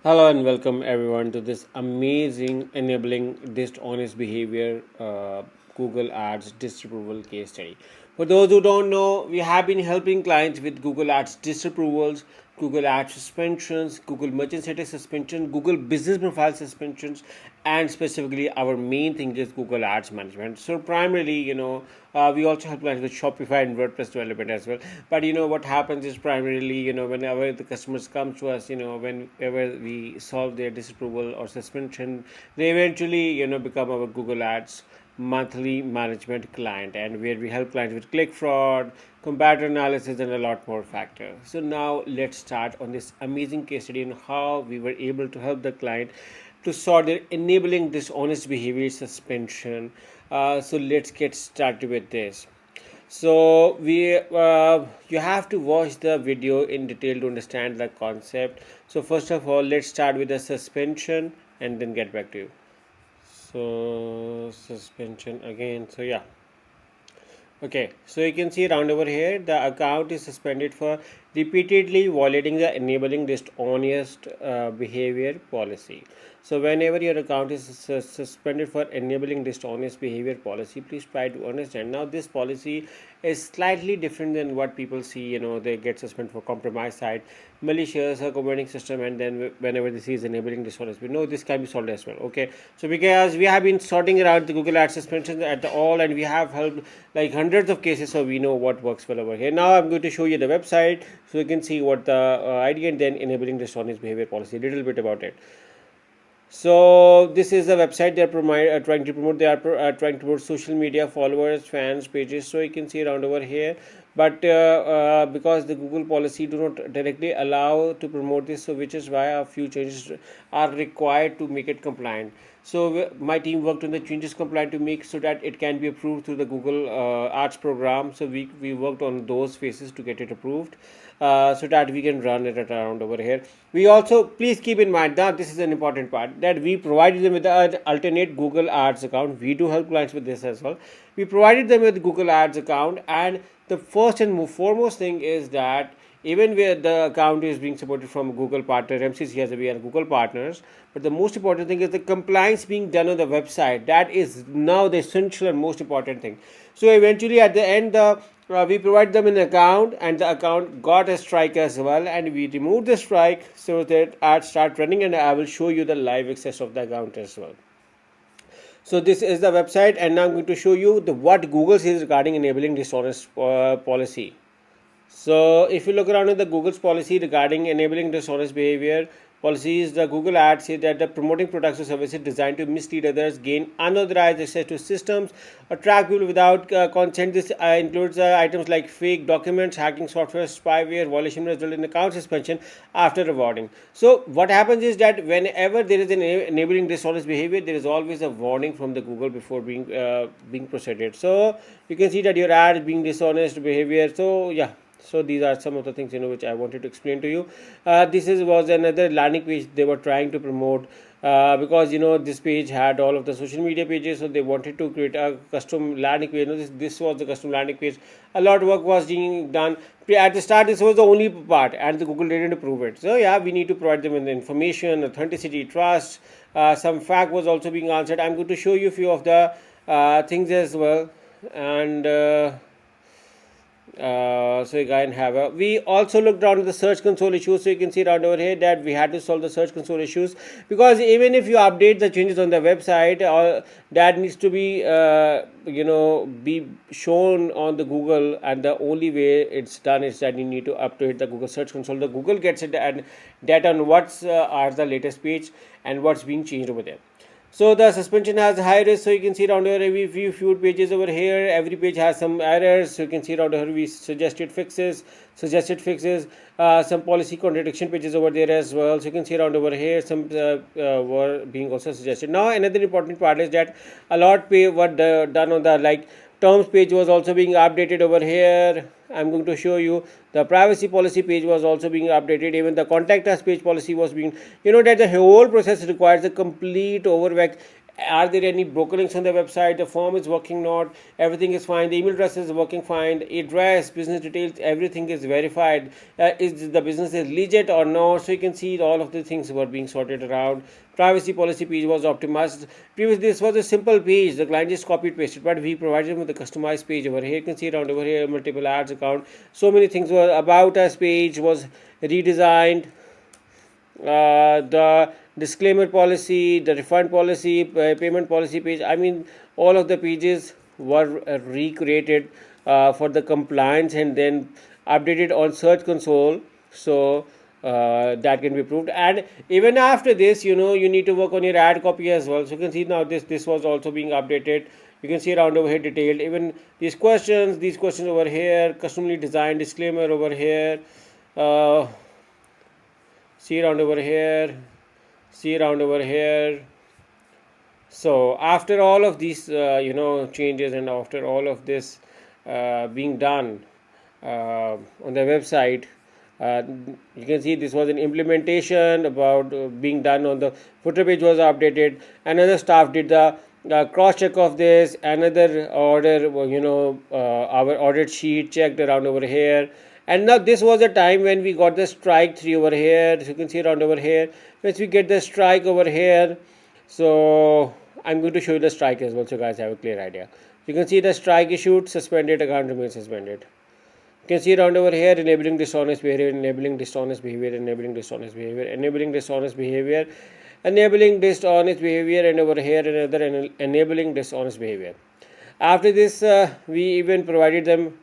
Hello and welcome everyone to this amazing enabling dishonest behavior Google Ads disapproval case study. For those who don't know, we have been helping clients with Google Ads disapprovals, Google Ads suspensions, Google Merchant Status suspension, Google Business Profile suspensions, and specifically our main thing is Google Ads management. So primarily, we also help clients with Shopify and WordPress development as well. But what happens is primarily, whenever the customers come to us, whenever we solve their disapproval or suspension, they eventually, become our Google Ads monthly management client, and where we help clients with click fraud, comparator analysis, and a lot more factors. So now let's start on this amazing case study on how we were able to help the client to sort their enabling dishonest behavior suspension. So let's get started with this. So you have to watch the video in detail to understand the concept. So first of all, let's start with the suspension and then get back to you. So suspension again. So yeah, okay, so you can see around over here the account is suspended for repeatedly violating the enabling dishonest behavior policy. So whenever your account is suspended for enabling dishonest behavior policy, please try to understand. Now this policy is slightly different than what people see. They get suspended for compromised site, malicious or combining system, and then whenever this is enabling dishonest, we know this can be solved as well. Okay, so because we have been sorting around the Google Ads suspension at all, and we have helped like hundreds of cases, so we know what works well over here. Now I'm going to show you the website so you can see what the idea and then enabling dishonest behavior policy, a little bit about it. So this is the website they are trying to promote. They are trying to promote social media followers, fans, pages. So you can see around over here. But because the Google policy do not directly allow to promote this, so which is why a few changes are required to make it compliant. So my team worked on the changes compliant to make so that it can be approved through the Google Ads program. So we worked on those phases to get it approved. So that we can run it around over here. We also, please keep in mind that this is an important part, that we provided them with an alternate Google Ads account. We do help clients with this as well. We provided them with Google Ads account, and the first and foremost thing is that even where the account is being supported from Google partner, MCC as we are Google partners, but the most important thing is the compliance being done on the website. That is now the essential and most important thing. So eventually at the end, we provide them an account, and the account got a strike as well, and we removed the strike so that ads start running, and I will show you the live access of the account as well. So this is the website, and now I'm going to show you what Google says regarding enabling dishonest policy. So if you look around at the Google's policy regarding enabling dishonest behavior policies, the Google Ads say that the promoting products or services designed to mislead others, gain unauthorized access to systems, attract people without consent. This includes items like fake documents, hacking software, spyware, violation result in account suspension after rewarding. So what happens is that whenever there is an enabling dishonest behavior, there is always a warning from the Google before being proceeded. So you can see that your ad is being dishonest behavior. So yeah. So these are some of the things which I wanted to explain to you. This was another landing page they were trying to promote because this page had all of the social media pages, so they wanted to create a custom landing page. This was the custom landing page. A lot of work was being done at the start. This was the only part, and the Google didn't approve it. So yeah, we need to provide them with the information, authenticity, trust. Some fact was also being answered. I'm going to show you a few of the things as well, and. So you can have we also looked down at the search console issues. So you can see around over here that we had to solve the search console issues, because even if you update the changes on the website, that needs to be be shown on the Google, and the only way it's done is that you need to update the Google search console. The Google gets it and data on what's are the latest page and what's being changed over there. So the suspension has high risk. So you can see around here every few pages over here. Every page has some errors. So you can see around here we suggested fixes, some policy contradiction pages over there as well. So you can see around over here some were being also suggested. Now another important part is that a lot were done on the terms page was also being updated over here. I'm going to show you the privacy policy page was also being updated. Even the contact us page policy was being, that the whole process requires a complete overhaul are there any broken links on the website, the form is working not, everything is fine, the email address is working fine, address, business details, everything is verified, is the business is legit or not. So you can see all of the things were being sorted around. Privacy policy page was optimized. Previously this was a simple page, the client just copied pasted, but we provided them with a customized page. Over here you can see around over here multiple ads account, so many things were. About us page was redesigned, the disclaimer policy, the refund policy, payment policy page. I mean, all of the pages were recreated for the compliance and then updated on Search Console. So that can be approved. And even after this, you need to work on your ad copy as well. So you can see now this was also being updated. You can see around over here detailed. Even these questions over here, customly designed disclaimer over here. See around over here, so after all of these changes, and after all of this being done on the website, you can see this was an implementation about being done. On the footer page was updated, another staff did the cross check of this, another order, our audit sheet checked around over here. And now this was a time when we got the strike 3 over here. So you can see around over here. Once we get the strike over here, so I'm going to show you the strike as well, so guys have a clear idea. You can see the strike issued, suspended, account remains suspended. You can see around over here, enabling dishonest behavior, enabling dishonest behavior, enabling dishonest behavior, enabling dishonest behavior, enabling dishonest behavior, and over here another enabling dishonest behavior. After this, we even provided them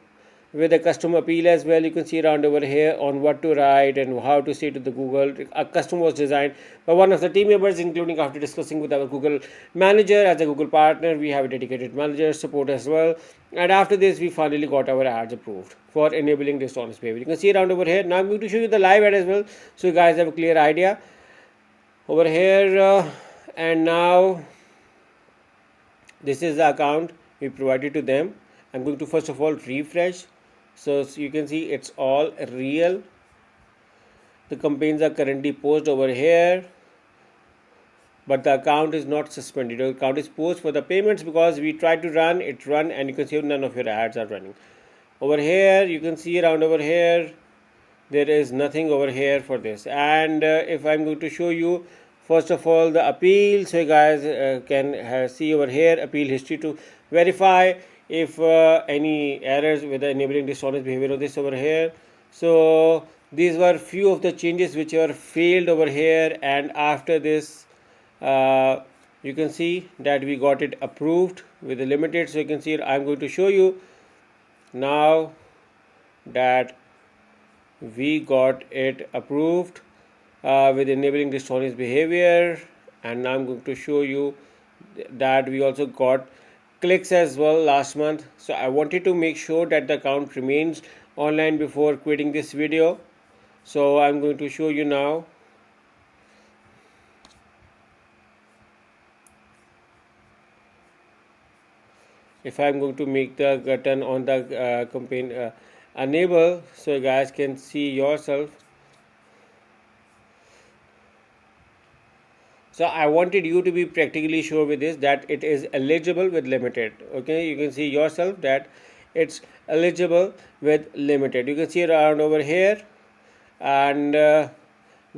with a custom appeal as well. You can see around over here on what to write and how to say to the Google. A custom was designed by one of the team members, including after discussing with our Google manager. As a Google partner, we have a dedicated manager support as well. And after this, we finally got our ads approved for enabling dishonest behavior. You can see around over here. Now I'm going to show you the live ad as well, so you guys have a clear idea over here. And now this is the account we provided to them. I'm going to first of all refresh. So you can see it's all real. The campaigns are currently posted over here, but the account is not suspended. The account is posted for the payments because we tried to run it, and you can see none of your ads are running. Over here you can see around over here there is nothing over here for this. And if I'm going to show you first of all the appeal, so you guys can see over here appeal history to verify if any errors with the enabling dishonest behavior of this over here. So these were few of the changes which were failed over here, and after this you can see that we got it approved with the limited. So you can see I'm going to show you now that we got it approved with enabling dishonest behavior, and now I'm going to show you that we also got clicks as well last month. So I wanted to make sure that the account remains online before quitting this video. So I'm going to show you now. If I'm going to make the turn on the campaign enable, so you guys can see yourself. So I wanted you to be practically sure with this that it is eligible with limited. Okay, you can see yourself that it's eligible with limited. You can see around over here, and the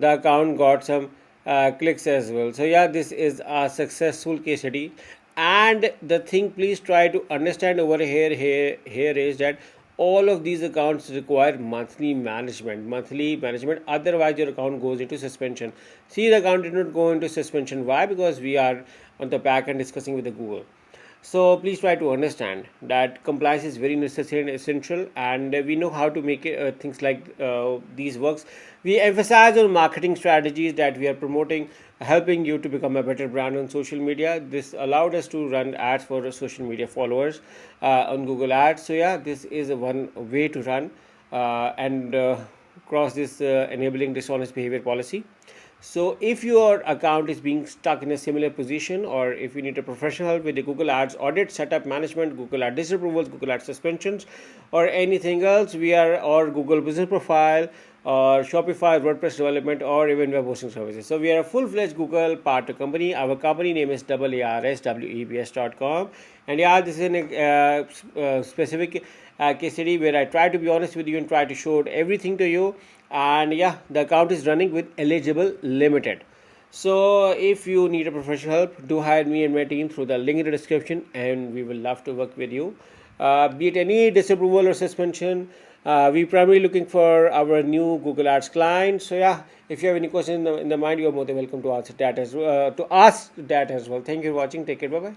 account got some clicks as well. So yeah, this is a successful case study. And the thing, please try to understand over here is that all of these accounts require monthly management, otherwise your account goes into suspension. See, the account did not go into suspension. Why? Because we are on the back end discussing with the Google. So please try to understand that compliance is very necessary and essential, and we know how to make it, things like these works. We emphasize on marketing strategies that we are promoting, helping you to become a better brand on social media. This allowed us to run ads for social media followers on Google Ads. So yeah, this is one way to run and cross this enabling dishonest behavior policy. So if your account is being stuck in a similar position, or if you need a professional help with the Google Ads audit, setup management, Google Ads disapprovals, Google Ads suspensions, or anything else, or Google business profile, or Shopify, WordPress development, or even web hosting services. So we are a full-fledged Google partner company. Our company name is AARSWEBS.com. And yeah, this is a specific case study where I try to be honest with you and try to show everything to you. And yeah, the account is running with Eligible Limited. So if you need a professional help, do hire me and my team through the link in the description, and we will love to work with you. Be it any disapproval or suspension, we primarily looking for our new Google Ads client. So yeah, if you have any questions in the mind, you are more than welcome to answer that to ask that as well. Thank you for watching. Take care. Bye bye.